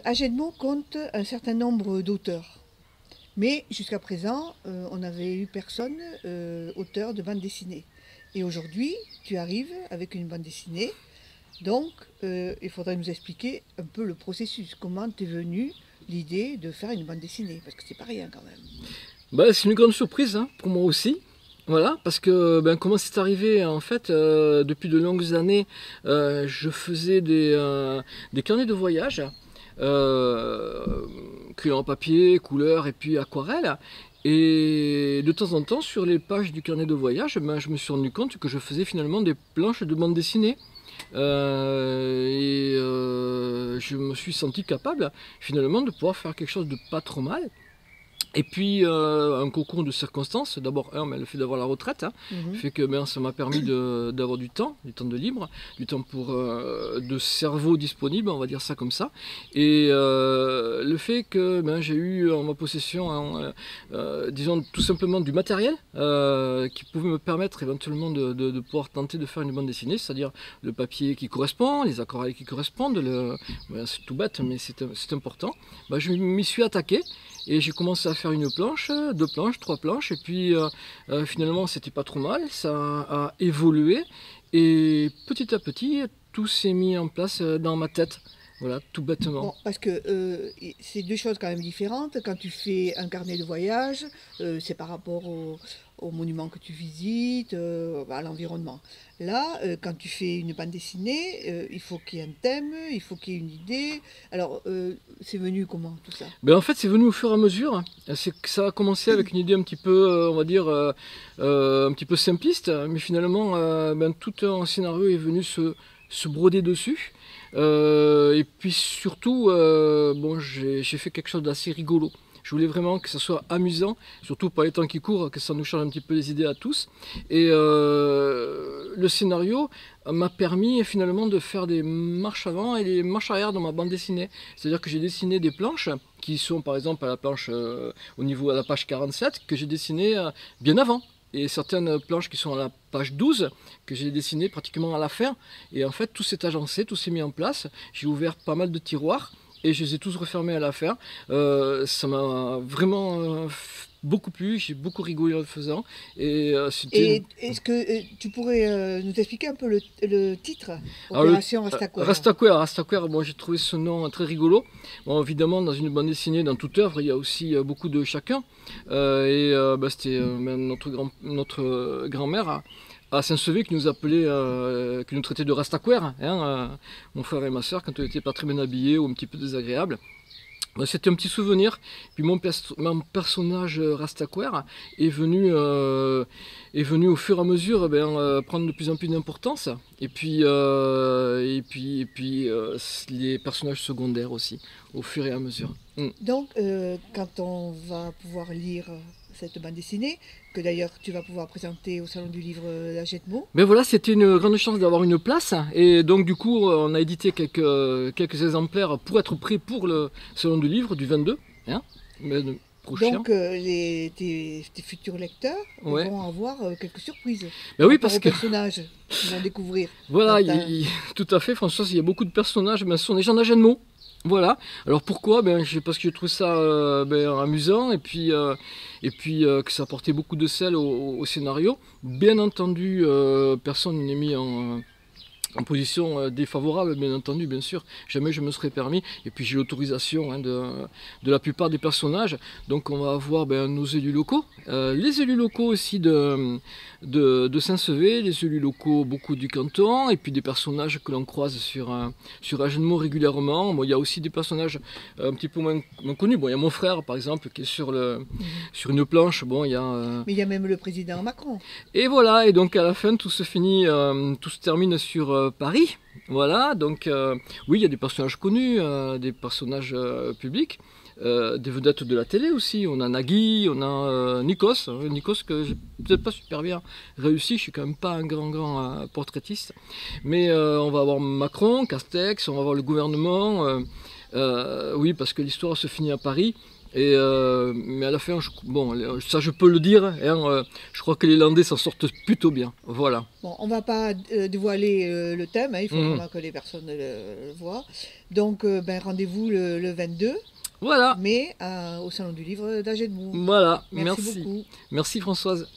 Agenmo compte un certain nombre d'auteurs. Mais jusqu'à présent, on n'avait eu personne auteur de bande dessinée. Et aujourd'hui, tu arrives avec une bande dessinée. Donc, il faudrait nous expliquer un peu le processus. Comment t'es venue l'idée de faire une bande dessinée? Parce que c'est pas rien quand même. Bah, c'est une grande surprise hein, pour moi aussi. Voilà, parce que comment c'est arrivé en fait, depuis de longues années, je faisais des carnets de voyage, crayon papier, couleur et puis aquarelle. Et de temps en temps, sur les pages du carnet de voyage, je me suis rendu compte que je faisais finalement des planches de bande dessinée. Je me suis senti capable finalement de pouvoir faire quelque chose de pas trop mal. Et puis un concours de circonstances, d'abord le fait d'avoir la retraite, hein, fait que ça m'a permis d'avoir du temps de libre, du temps pour de cerveau disponible, on va dire ça comme ça. Et le fait que j'ai eu en ma possession, hein, disons tout simplement du matériel qui pouvait me permettre éventuellement de pouvoir tenter de faire une bande dessinée, c'est-à-dire le papier qui correspond, les aquarelles qui correspondent, c'est tout bête mais c'est important. Je m'y suis attaqué. Et j'ai commencé à faire une planche, deux planches, trois planches, et puis finalement c'était pas trop mal, ça a évolué, et petit à petit tout s'est mis en place dans ma tête, voilà, tout bêtement. Bon, parce que c'est deux choses quand même différentes. Quand tu fais un carnet de voyage, c'est par rapport aux monuments que tu visites, à l'environnement. Là, quand tu fais une bande dessinée, il faut qu'il y ait un thème, il faut qu'il y ait une idée. Alors, c'est venu comment tout ça? En fait, c'est venu au fur et à mesure. Hein. C'est que ça a commencé avec une idée un petit peu, on va dire, un petit peu simpliste, mais finalement, tout un scénario est venu se broder dessus. Et puis surtout, j'ai fait quelque chose d'assez rigolo. Je voulais vraiment que ça soit amusant, surtout par les temps qui courent, que ça nous change un petit peu les idées à tous. Et le scénario m'a permis finalement de faire des marches avant et des marches arrière dans ma bande dessinée. C'est-à-dire que j'ai dessiné des planches qui sont par exemple à la planche au niveau à la page 47 que j'ai dessiné bien avant. Et certaines planches qui sont à la page 12 que j'ai dessinées pratiquement à la fin. Et en fait tout s'est agencé, tout s'est mis en place. J'ai ouvert pas mal de tiroirs et je les ai tous refermés à la fin. Ça m'a vraiment beaucoup plu, j'ai beaucoup rigolé en le faisant. Et Et est-ce que tu pourrais nous expliquer un peu le titre, Alors, Opération Rastaquouère? Rastaquouère, moi j'ai trouvé ce nom très rigolo. Bon, évidemment, dans une bande dessinée, dans toute œuvre, il y a aussi beaucoup de chacun. C'était notre grand-mère à Saint-Sevé qui nous appelait, qui nous traitait de Rastaquouère, hein, mon frère et ma soeur, quand on n'était pas très bien habillés ou un petit peu désagréables. C'était un petit souvenir. Puis mon personnage Rastaquouère est venu au fur et à mesure prendre de plus en plus d'importance. Et puis les personnages secondaires aussi, au fur et à mesure. Donc, quand on va pouvoir lire cette bande dessinée, que d'ailleurs tu vas pouvoir présenter au Salon du Livre La Jetmo. Mais voilà, c'était une grande chance d'avoir une place. Et donc du coup, on a édité quelques exemplaires pour être prêts pour le Salon du Livre du 22. Hein, prochain. Donc, tes futurs lecteurs vont avoir quelques surprises oui, parce que personnages qu'ils vont découvrir. Voilà, tout à fait, Françoise, il y a beaucoup de personnages, mais ce sont des gens d'Agenmo. Voilà. Alors pourquoi? Parce que je trouve ça amusant et puis que ça apportait beaucoup de sel au scénario. Bien entendu, personne n'est mis en position défavorable, bien entendu, bien sûr, jamais je me serais permis. Et puis j'ai l'autorisation de la plupart des personnages. Donc on va avoir nos élus locaux, les élus locaux aussi de Saint-Sevé, les élus locaux beaucoup du canton, et puis des personnages que l'on croise sur Agenmo régulièrement. Bon, il y a aussi des personnages un petit peu moins connus. Bon, il y a mon frère par exemple qui est sur une planche. Bon, il y a, Mais il y a même le président Macron. Et voilà, et donc à la fin tout se termine sur Paris. Voilà, donc oui, il y a des personnages connus, des personnages publics, des vedettes de la télé aussi. On a Nagui, on a Nikos, Nikos que j'ai peut-être pas super bien réussi, je suis quand même pas un grand portraitiste. Mais on va avoir Macron, Castex, on va avoir le gouvernement, oui, parce que l'histoire se finit à Paris. Mais à la fin, bon, ça je peux le dire, hein, je crois que les Landais s'en sortent plutôt bien. Voilà. Bon, on ne va pas dévoiler le thème, hein, il faut vraiment que les personnes le voient. Donc, rendez-vous le 22, Voilà. mais au Salon du Livre d'Agedmour. Voilà, Merci beaucoup. Merci Françoise.